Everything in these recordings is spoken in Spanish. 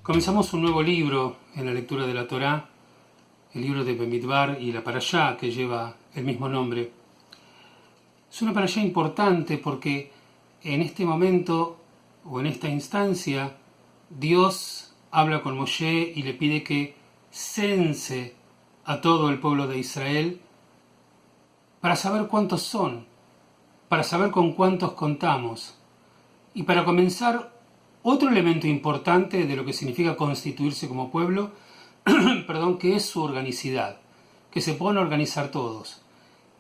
Comenzamos un nuevo libro en la lectura de la Torá, el libro de Bamidbar y la Parashá que lleva el mismo nombre. Es una Parashá importante porque en este momento o en esta instancia Dios habla con Moshe y le pide que cense a todo el pueblo de Israel para saber cuántos son, para saber con cuántos contamos y para comenzar otro elemento importante de lo que significa constituirse como pueblo, que es su organicidad, que se puedan organizar todos.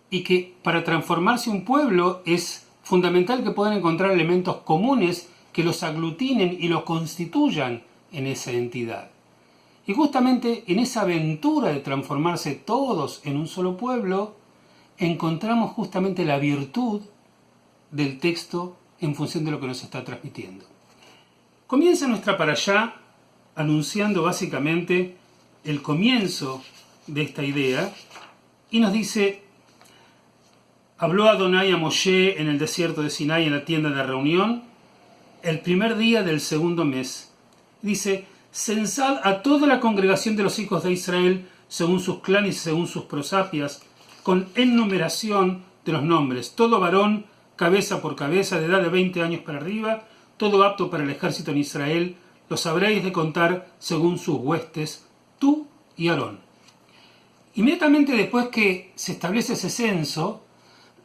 Y que para transformarse un pueblo es fundamental que puedan encontrar elementos comunes que los aglutinen y los constituyan en esa entidad. Y justamente en esa aventura de transformarse todos en un solo pueblo, encontramos justamente la virtud del texto en función de lo que nos está transmitiendo. Comienza nuestra parashá anunciando básicamente el comienzo de esta idea y nos dice: habló Adonai a Moshe en el desierto de Sinai en la tienda de reunión el primer día del segundo mes. Dice: censad a toda la congregación de los hijos de Israel según sus clanes y según sus prosapias, con enumeración de los nombres, todo varón, cabeza por cabeza, de edad de 20 años para arriba, todo apto para el ejército en Israel, los habréis de contar según sus huestes, tú y Aarón. Inmediatamente después que se establece ese censo,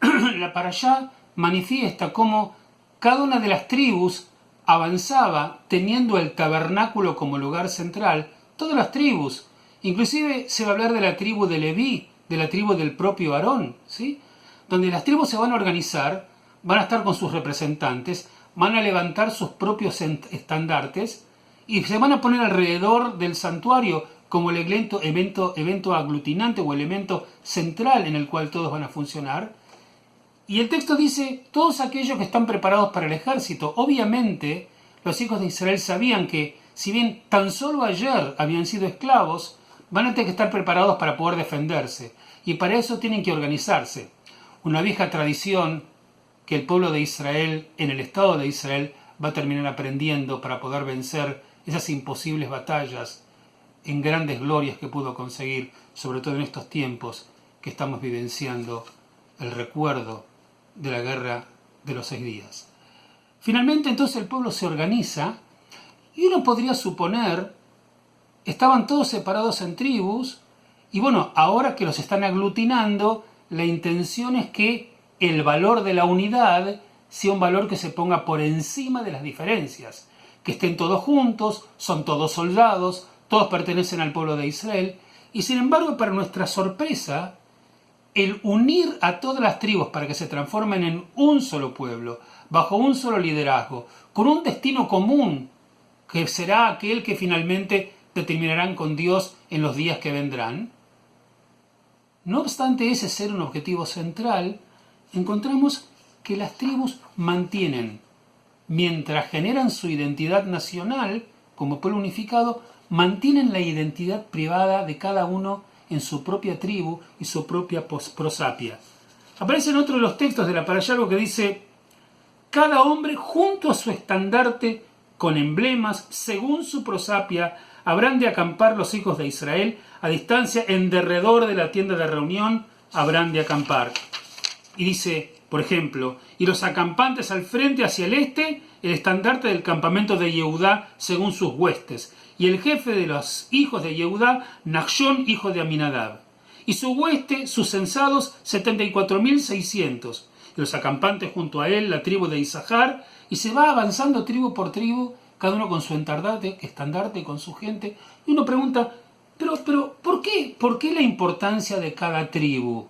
la parashá manifiesta cómo cada una de las tribus avanzaba teniendo el tabernáculo como lugar central. Todas las tribus, inclusive se va a hablar de la tribu de Leví, de la tribu del propio Aarón, ¿sí? Donde las tribus se van a organizar, van a estar con sus representantes, van a levantar sus propios estandartes y se van a poner alrededor del santuario como el evento aglutinante o elemento central en el cual todos van a funcionar. Y el texto dice: todos aquellos que están preparados para el ejército. Obviamente, los hijos de Israel sabían que, si bien tan solo ayer habían sido esclavos, van a tener que estar preparados para poder defenderse. Y para eso tienen que organizarse. Una vieja tradición que el pueblo de Israel, en el Estado de Israel, va a terminar aprendiendo para poder vencer esas imposibles batallas en grandes glorias que pudo conseguir, sobre todo en estos tiempos que estamos vivenciando el recuerdo de la guerra de los 6 días. Finalmente, entonces, el pueblo se organiza y uno podría suponer, estaban todos separados en tribus y bueno, ahora que los están aglutinando, la intención es que el valor de la unidad sea un valor que se ponga por encima de las diferencias, que estén todos juntos, son todos soldados, todos pertenecen al pueblo de Israel, y sin embargo, para nuestra sorpresa, el unir a todas las tribus para que se transformen en un solo pueblo, bajo un solo liderazgo, con un destino común, que será aquel que finalmente determinarán con Dios en los días que vendrán. No obstante ese ser un objetivo central, encontramos que las tribus mantienen, mientras generan su identidad nacional como pueblo unificado, mantienen la identidad privada de cada uno en su propia tribu y su propia prosapia. Aparece en otro de los textos de la parashá algo que dice: cada hombre junto a su estandarte con emblemas según su prosapia habrán de acampar los hijos de Israel a distancia en derredor de la tienda de reunión habrán de acampar. Y dice, por ejemplo: y los acampantes al frente hacia el este, el estandarte del campamento de Yehudá según sus huestes, y el jefe de los hijos de Yehudá, Nachshon, hijo de Aminadab. Y su hueste, sus censados, 74.600. Y los acampantes junto a él, la tribu de Isahar, y se va avanzando tribu por tribu, cada uno con su estandarte, con su gente. Y uno pregunta, pero ¿por qué? ¿Por qué la importancia de cada tribu?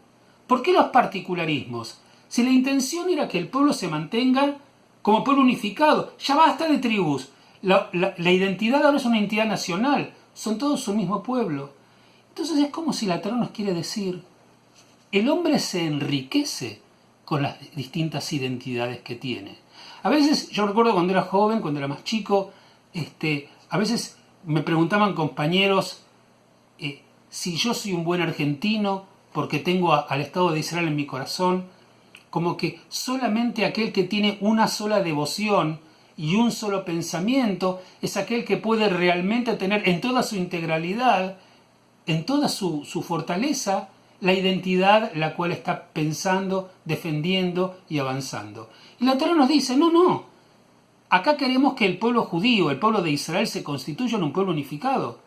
¿Por qué los particularismos? Si la intención era que el pueblo se mantenga como pueblo unificado, ya basta de tribus. La identidad ahora es una identidad nacional, son todos un mismo pueblo. Entonces es como si la Torá nos quiere decir: el hombre se enriquece con las distintas identidades que tiene. A veces, yo recuerdo cuando era joven, cuando era más chico, a veces me preguntaban compañeros si yo soy un buen argentino porque tengo al Estado de Israel en mi corazón, como que solamente aquel que tiene una sola devoción y un solo pensamiento, es aquel que puede realmente tener en toda su integralidad, en toda su fortaleza, la identidad la cual está pensando, defendiendo y avanzando. Y la Torá nos dice, no, acá queremos que el pueblo judío, el pueblo de Israel, se constituya en un pueblo unificado.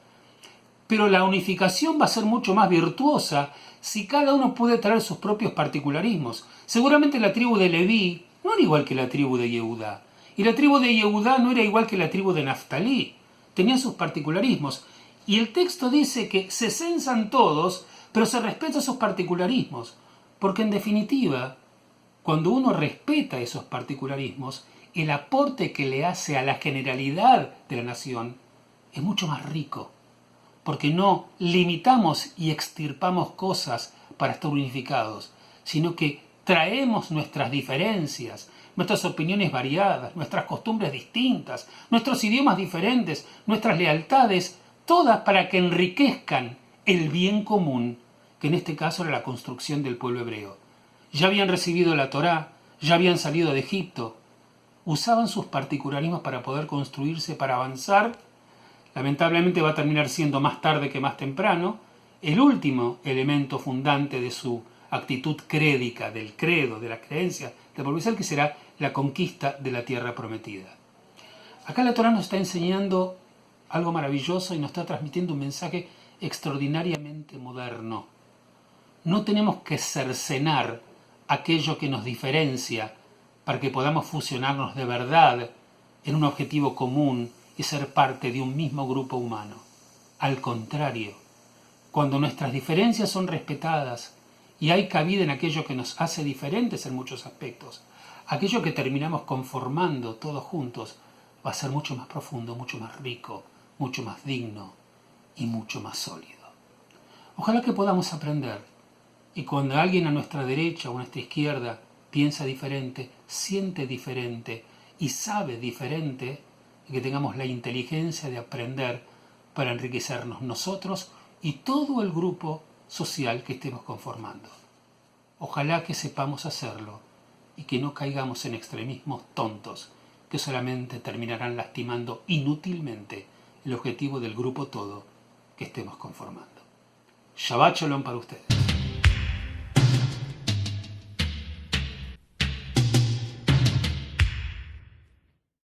Pero la unificación va a ser mucho más virtuosa si cada uno puede traer sus propios particularismos. Seguramente la tribu de Leví no era igual que la tribu de Yehudá. Y la tribu de Yehudá no era igual que la tribu de Naftalí. Tenían sus particularismos. Y el texto dice que se censan todos, pero se respetan sus particularismos. Porque en definitiva, cuando uno respeta esos particularismos, el aporte que le hace a la generalidad de la nación es mucho más rico. Porque no limitamos y extirpamos cosas para estar unificados, sino que traemos nuestras diferencias, nuestras opiniones variadas, nuestras costumbres distintas, nuestros idiomas diferentes, nuestras lealtades, todas para que enriquezcan el bien común, que en este caso era la construcción del pueblo hebreo. Ya habían recibido la Torá, ya habían salido de Egipto, usaban sus particularismos para poder construirse, para avanzar. Lamentablemente va a terminar siendo más tarde que más temprano el último elemento fundante de su actitud crédica, del credo, de la creencia del pueblo Israel, que será la conquista de la tierra prometida. Acá la Torá nos está enseñando algo maravilloso y nos está transmitiendo un mensaje extraordinariamente moderno. No tenemos que cercenar aquello que nos diferencia para que podamos fusionarnos de verdad en un objetivo común y ser parte de un mismo grupo humano. Al contrario, cuando nuestras diferencias son respetadas y hay cabida en aquello que nos hace diferentes en muchos aspectos, aquello que terminamos conformando todos juntos va a ser mucho más profundo, mucho más rico, mucho más digno y mucho más sólido. Ojalá que podamos aprender, y cuando alguien a nuestra derecha o a nuestra izquierda piensa diferente, siente diferente y sabe diferente, y que tengamos la inteligencia de aprender para enriquecernos nosotros y todo el grupo social que estemos conformando. Ojalá que sepamos hacerlo y que no caigamos en extremismos tontos que solamente terminarán lastimando inútilmente el objetivo del grupo todo que estemos conformando. Shabbat Shalom para ustedes.